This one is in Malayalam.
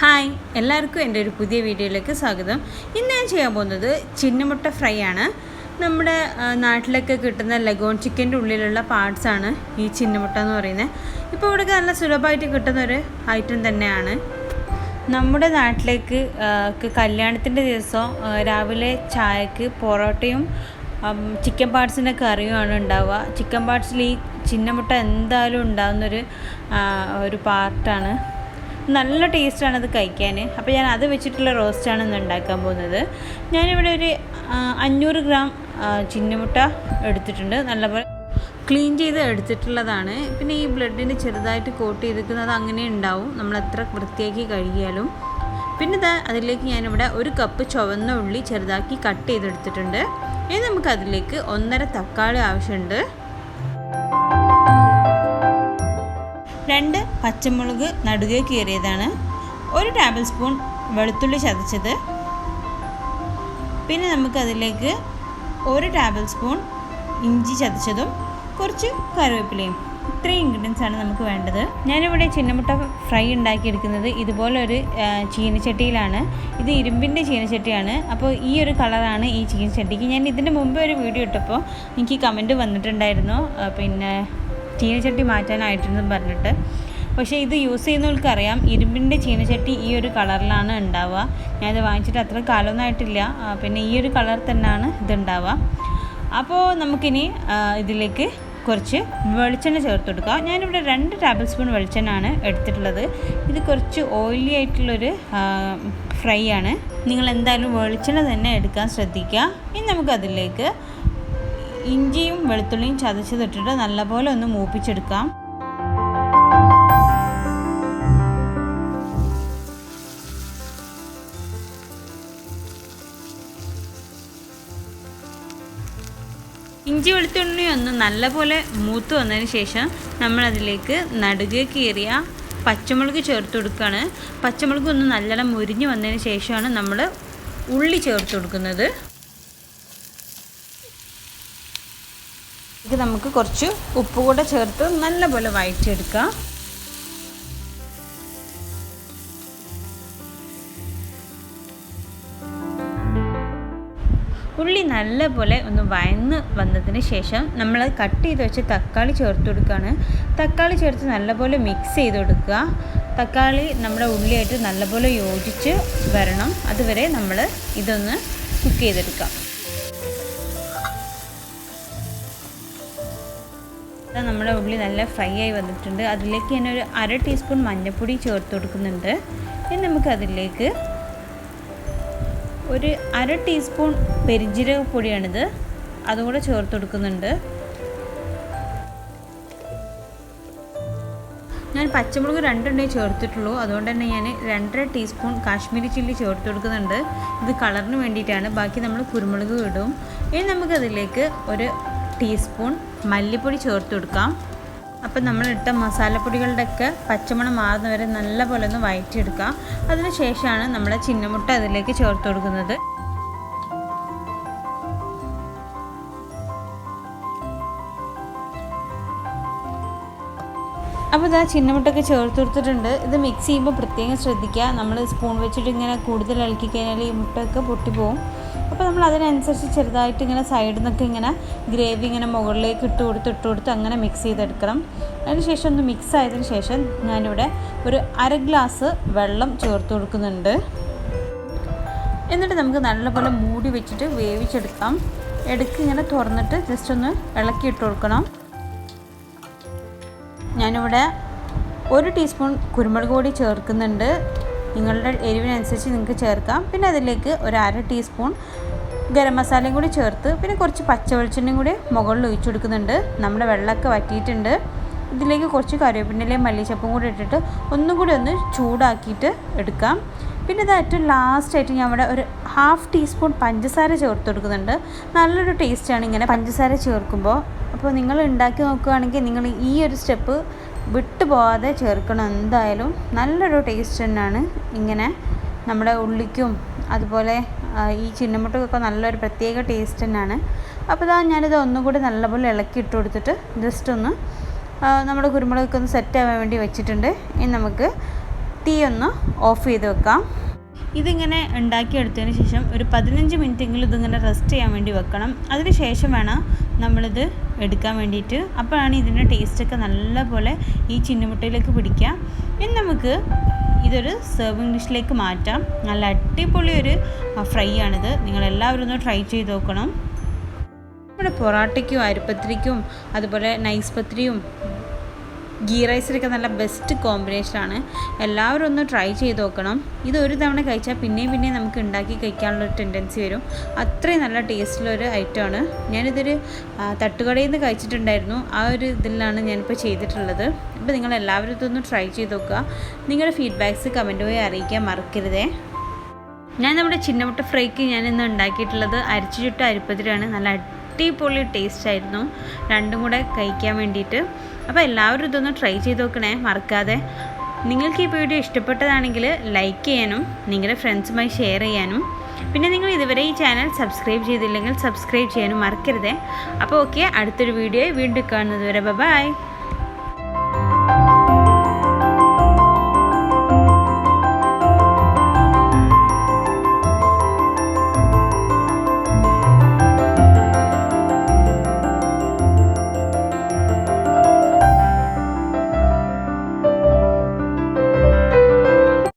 ഹായ് എല്ലാവർക്കും എൻ്റെ ഒരു പുതിയ വീഡിയോയിലേക്ക് സ്വാഗതം. ഇന്ന് ഞാൻ ചെയ്യാൻ പോകുന്നത് ചിന്നമുട്ട ഫ്രൈ ആണ്. നമ്മുടെ നാട്ടിലൊക്കെ കിട്ടുന്ന ലഗോൺ ചിക്കൻ്റെ ഉള്ളിലുള്ള പാർട്സാണ് ഈ ചിന്നമുട്ട എന്ന് പറയുന്നത്. ഇപ്പോൾ ഇവിടെയൊക്കെ നല്ല സുലഭമായിട്ട് കിട്ടുന്നൊരു ഐറ്റം തന്നെയാണ്. നമ്മുടെ നാട്ടിലേക്ക് കല്യാണത്തിൻ്റെ ദിവസം രാവിലെ ചായക്ക് പൊറോട്ടയും ചിക്കൻ പാർട്സിൻ്റെ കറിയുമാണ് ഉണ്ടാവുക. ചിക്കൻ പാർട്സിൽ ഈ ചിന്നമുട്ട എന്തായാലും ഉണ്ടാകുന്നൊരു പാർട്ടാണ്. നല്ല ടേസ്റ്റാണ് അത് കഴിക്കാൻ. അപ്പോൾ ഞാൻ അത് വെച്ചിട്ടുള്ള റോസ്റ്റാണ് ഇന്ന് ഉണ്ടാക്കാൻ പോകുന്നത്. ഞാനിവിടെ ഒരു 500 ഗ്രാം ചിന്നമുട്ട എടുത്തിട്ടുണ്ട്. നല്ലപോലെ ക്ലീൻ ചെയ്ത് എടുത്തിട്ടുള്ളതാണ്. പിന്നെ ഈ ബ്ലഡിന് ചെറുതായിട്ട് കോട്ട് ചെയ്തിരിക്കുന്നത് അങ്ങനെ ഉണ്ടാവും, നമ്മൾ എത്ര വൃത്തിയാക്കി കഴുകിയാലും. പിന്നെ അതിലേക്ക് ഞാനിവിടെ 1 കപ്പ് ചുവന്ന ഉള്ളി ചെറുതാക്കി കട്ട് ചെയ്തെടുത്തിട്ടുണ്ട്. ഇനി നമുക്ക് അതിലേക്ക് 1.5 തക്കാളി ആവശ്യമുണ്ട്. 2 പച്ചമുളക് നടുകെ കീറിയതാണ്. 1 ടേബിൾ സ്പൂൺ വെളുത്തുള്ളി ചതച്ചത്. പിന്നെ നമുക്കതിലേക്ക് 1 ടേബിൾ സ്പൂൺ ഇഞ്ചി ചതച്ചതും കുറച്ച് കറിവേപ്പിലയും. ഇത്രയും ഇൻഗ്രീഡിയൻസ് ആണ് നമുക്ക് വേണ്ടത്. ഞാനിവിടെ ചിന്നമുട്ട ഫ്രൈ ഉണ്ടാക്കിയെടുക്കുന്നത് ഇതുപോലൊരു ചീനച്ചട്ടിയിലാണ്. ഇത് ഇരുമ്പിൻ്റെ ചീനച്ചട്ടിയാണ്. അപ്പോൾ ഈ ഒരു കളറാണ് ഈ ചീനച്ചട്ടിക്ക്. ഞാൻ ഇതിന് മുമ്പ് ഒരു വീഡിയോ ഇട്ടപ്പോൾ എനിക്ക് കമൻറ്റ് വന്നിട്ടുണ്ടായിരുന്നു, പിന്നെ ചീനച്ചട്ടി മാറ്റാനായിട്ടെന്ന് പറഞ്ഞിട്ട്. പക്ഷേ ഇത് യൂസ് ചെയ്യുന്നവർക്കറിയാം, ഇരുമ്പിൻ്റെ ചീനച്ചട്ടി ഈ ഒരു കളറിലാണ് ഉണ്ടാവുക. ഞാനിത് വാങ്ങിച്ചിട്ട് അത്ര കാലമൊന്നും ആയിട്ടില്ല. പിന്നെ ഈ ഒരു കളർ തന്നെയാണ് ഇതുണ്ടാവുക. അപ്പോൾ നമുക്കിനി ഇതിലേക്ക് കുറച്ച് വെളിച്ചെണ്ണ ചേർത്ത് കൊടുക്കുക. ഞാനിവിടെ 2 ടേബിൾ സ്പൂൺ വെളിച്ചെണ്ണയാണ് എടുത്തിട്ടുള്ളത്. ഇത് കുറച്ച് ഓയിലി ആയിട്ടുള്ളൊരു ഫ്രൈ ആണ്. നിങ്ങൾ എന്തായാലും വെളിച്ചെണ്ണ തന്നെ എടുക്കാൻ ശ്രദ്ധിക്കുക. ഇനി നമുക്കതിലേക്ക് ഇഞ്ചിയും വെളുത്തുള്ളിയും ചതച്ചതിട്ടിട്ട് നല്ലപോലെ ഒന്ന് മൂപ്പിച്ചെടുക്കാം. ഇഞ്ചി വെളുത്തുള്ളി ഒന്ന് നല്ലപോലെ മൂത്ത് വന്നതിന് ശേഷം നമ്മളതിലേക്ക് നടുകെ കീറിയ പച്ചമുളക് ചേർത്ത് കൊടുക്കുകയാണ്. പച്ചമുളക് ഒന്ന് നല്ലോണം മുരിഞ്ഞ് വന്നതിന് ശേഷമാണ് നമ്മൾ ഉള്ളി ചേർത്ത് കൊടുക്കുന്നത്. ഇത് നമുക്ക് കുറച്ച് ഉപ്പ് കൂടെ ചേർത്ത് നല്ലപോലെ വഴറ്റിയെടുക്കാം. ഉള്ളി നല്ലപോലെ ഒന്ന് വഴന്ന് വന്നതിന് ശേഷം നമ്മൾ കട്ട് ചെയ്ത് വെച്ച് തക്കാളി ചേർത്ത് കൊടുക്കുകയാണ്. തക്കാളി ചേർത്ത് നല്ലപോലെ മിക്സ് ചെയ്ത് കൊടുക്കുക. തക്കാളി നമ്മുടെ ഉള്ളിയായിട്ട് നല്ലപോലെ യോജിച്ച് വരണം. അതുവരെ നമ്മൾ ഇതൊന്ന് കുക്ക് ചെയ്തെടുക്കാം. നമ്മുടെ ഉള്ളി നല്ല ഫ്രൈ ആയി വന്നിട്ടുണ്ട്. അതിലേക്ക് ഞാൻ ഒരു 1/2 ടീസ്പൂൺ മഞ്ഞൾപ്പൊടി ചേർത്ത് കൊടുക്കുന്നുണ്ട്. ഇനി നമുക്കതിലേക്ക് ഒരു 1/2 ടീസ്പൂൺ പെരുംജീരകപ്പൊടിയാണിത്, അതുകൂടെ ചേർത്ത് കൊടുക്കുന്നുണ്ട്. ഞാൻ പച്ചമുളക് 2 ചേർത്തിട്ടുള്ളൂ, അതുകൊണ്ട് തന്നെ ഞാൻ 2.5 ടീസ്പൂൺ കാശ്മീരി ചില്ലി ചേർത്ത് കൊടുക്കുന്നുണ്ട്. ഇത് കളറിന് വേണ്ടിയിട്ടാണ്. ബാക്കി നമ്മൾ കുരുമുളക് ഇടും. ഇനി നമുക്കതിലേക്ക് 1 ടീസ്പൂൺ മല്ലിപ്പൊടി ചേർത്ത് കൊടുക്കാം. അപ്പം നമ്മളിട്ട മസാലപ്പൊടികളുടെയൊക്കെ പച്ചമണം മാറുന്നവരെ നല്ലപോലെ ഒന്ന് വഴറ്റിയെടുക്കാം. അതിന് ശേഷമാണ് നമ്മൾ ചിന്നമുട്ട അതിലേക്ക് ചേർത്ത് കൊടുക്കുന്നത്. അപ്പോൾ ഇതാ ചിന്നമുട്ടൊക്കെ ചേർത്ത് കൊടുത്തിട്ടുണ്ട്. ഇത് മിക്സ് ചെയ്യുമ്പോൾ പ്രത്യേകം ശ്രദ്ധിക്കുക. നമ്മൾ സ്പൂൺ വെച്ചിട്ട് ഇങ്ങനെ കൂടുതൽ ഇളക്കി കഴിഞ്ഞാൽ ഈ മുട്ടയൊക്കെ പൊട്ടിപ്പോവും. അപ്പോൾ നമ്മൾ അതിനനുസരിച്ച് ചെറുതായിട്ട് ഇങ്ങനെ സൈഡിൽ നിന്നൊക്കെ ഇങ്ങനെ ഗ്രേവി ഇങ്ങനെ മുകളിലേക്ക് ഇട്ട് കൊടുത്ത് അങ്ങനെ മിക്സ് ചെയ്തെടുക്കണം. അതിന് ശേഷം ഒന്ന് മിക്സ് ആയതിനു ശേഷം ഞാനിവിടെ ഒരു 1/2 ഗ്ലാസ് വെള്ളം ചേർത്ത് കൊടുക്കുന്നുണ്ട്. എന്നിട്ട് നമുക്ക് നല്ലപോലെ മൂടി വെച്ചിട്ട് വേവിച്ചെടുക്കാം. ഇടയ്ക്ക് ഇങ്ങനെ തുറന്നിട്ട് ജസ്റ്റ് ഒന്ന് ഇളക്കി ഇട്ട് കൊടുക്കണം. ഞാനിവിടെ 1 ടീസ്പൂൺ കുരുമുളക് പൊടി ചേർക്കുന്നുണ്ട്. നിങ്ങളുടെ എരിവിനനുസരിച്ച് നിങ്ങൾക്ക് ചേർക്കാം. പിന്നെ അതിലേക്ക് ഒരു 1/2 ടീസ്പൂൺ ഗരം മസാലയും കൂടി ചേർത്ത് പിന്നെ കുറച്ച് പച്ച വെളിച്ചെണ്ണയും കൂടി മുകളിൽ ഒഴിച്ചു കൊടുക്കുന്നുണ്ട്. നമ്മുടെ വെള്ളമൊക്കെ വറ്റിയിട്ടുണ്ട്. ഇതിലേക്ക് കുറച്ച് കറിവേപ്പിലയും മല്ലിച്ചപ്പും കൂടി ഇട്ടിട്ട് ഒന്നും കൂടി ഒന്ന് ചൂടാക്കിയിട്ട് എടുക്കാം. പിന്നെ ഇത് ഏറ്റവും ലാസ്റ്റായിട്ട് ഞാൻ ഇവിടെ ഒരു 1/2 ടീസ്പൂൺ പഞ്ചസാര ചേർത്ത് കൊടുക്കുന്നുണ്ട്. നല്ലൊരു ടേസ്റ്റാണ് ഇങ്ങനെ പഞ്ചസാര ചേർക്കുമ്പോൾ. അപ്പോൾ നിങ്ങൾ ഉണ്ടാക്കി നോക്കുകയാണെങ്കിൽ നിങ്ങൾ ഈ ഒരു സ്റ്റെപ്പ് വിട്ടു പോകാതെ ചേർക്കണം. എന്തായാലും നല്ലൊരു ടേസ്റ്റ് തന്നെയാണ് ഇങ്ങനെ നമ്മുടെ ഉള്ളിക്കും അതുപോലെ ഈ ചിന്നമുട്ടക്കൊക്കെ നല്ലൊരു പ്രത്യേക ടേസ്റ്റ് തന്നെയാണ്. അപ്പോൾ ഞാനിത് ഒന്നും കൂടി നല്ലപോലെ ഇളക്കി ഇട്ട് കൊടുത്തിട്ട് ജസ്റ്റ് ഒന്ന് നമ്മുടെ കുരുമുളകൊക്കെ ഒന്ന് സെറ്റ് ആവാൻ വേണ്ടി വെച്ചിട്ടുണ്ട്. ഇനി നമുക്ക് തീ ഒന്ന് ഓഫ് ചെയ്ത് വെക്കാം. ഇതിങ്ങനെ ഉണ്ടാക്കിയെടുത്തതിന് ശേഷം ഒരു 15 മിനിറ്റെങ്കിലും ഇതിങ്ങനെ റെസ്റ്റ് ചെയ്യാൻ വേണ്ടി വെക്കണം. അതിന് ശേഷം വേണം നമ്മളിത് എടുക്കാൻ വേണ്ടിയിട്ട്. അപ്പോഴാണ് ഇതിൻ്റെ ടേസ്റ്റൊക്കെ നല്ലപോലെ ഈ ചിന്നമുട്ടയിലേക്ക് പിടിക്കുക. ഇനി നമുക്ക് ഇതൊരു സെർവിങ് ഡിഷിലേക്ക് മാറ്റാം. നല്ല അടിപൊളി ഒരു ഫ്രൈ ആണിത്. നിങ്ങളെല്ലാവരും ഒന്ന് ട്രൈ ചെയ്ത് നോക്കണം. നമ്മുടെ പൊറാട്ടയ്ക്കും അരിപ്പത്തിരിക്കും അതുപോലെ നൈസ് പത്തിരിയും ഗീ റൈസിലൊക്കെ നല്ല ബെസ്റ്റ് കോമ്പിനേഷനാണ്. എല്ലാവരും ഒന്ന് ട്രൈ ചെയ്ത് നോക്കണം. ഇത് ഒരു തവണ കഴിച്ചാൽ പിന്നെയും നമുക്ക് ഉണ്ടാക്കി കഴിക്കാനുള്ളൊരു ടെൻഡൻസി വരും. അത്രയും നല്ല ടേസ്റ്റുള്ളൊരു ഐറ്റമാണ്. ഞാനിതൊരു തട്ടുകടയിൽ നിന്ന് കഴിച്ചിട്ടുണ്ടായിരുന്നു. ആ ഒരു ഇതിലാണ് ഞാനിപ്പോൾ ചെയ്തിട്ടുള്ളത്. അപ്പോൾ നിങ്ങളെല്ലാവരും ഇതൊന്ന് ട്രൈ ചെയ്ത് നോക്കുക. നിങ്ങളുടെ ഫീഡ്ബാക്ക്സ് കമൻറ്റ് വഴി അറിയിക്കാൻ മറക്കരുതേ. ഞാൻ നമ്മുടെ ചിന്നമുട്ട ഫ്രൈക്ക് ഞാനിന്ന് ഉണ്ടാക്കിയിട്ടുള്ളത് അരിച്ചു ചുട്ട അരിപ്പത്തിരിയാണ്. നല്ല അടിപൊളി ടേസ്റ്റ് ആയിരുന്നു രണ്ടും കൂടെ കഴിക്കാൻ വേണ്ടിയിട്ട്. അപ്പോൾ എല്ലാവരും ഇതൊന്ന് ട്രൈ ചെയ്ത് നോക്കണേ മറക്കാതെ. നിങ്ങൾക്ക് ഈ വീഡിയോ ഇഷ്ടപ്പെട്ടതാണെങ്കിൽ ലൈക്ക് ചെയ്യാനും നിങ്ങളുടെ ഫ്രണ്ട്സുമായി ഷെയർ ചെയ്യാനും പിന്നെ നിങ്ങൾ ഇതുവരെ ഈ ചാനൽ സബ്സ്ക്രൈബ് ചെയ്തില്ലെങ്കിൽ സബ്സ്ക്രൈബ് ചെയ്യാനും മറക്കരുതേ. അപ്പോൾ ഓക്കെ, അടുത്തൊരു വീഡിയോ വീണ്ടും കാണുന്നത് വരെ ബൈ.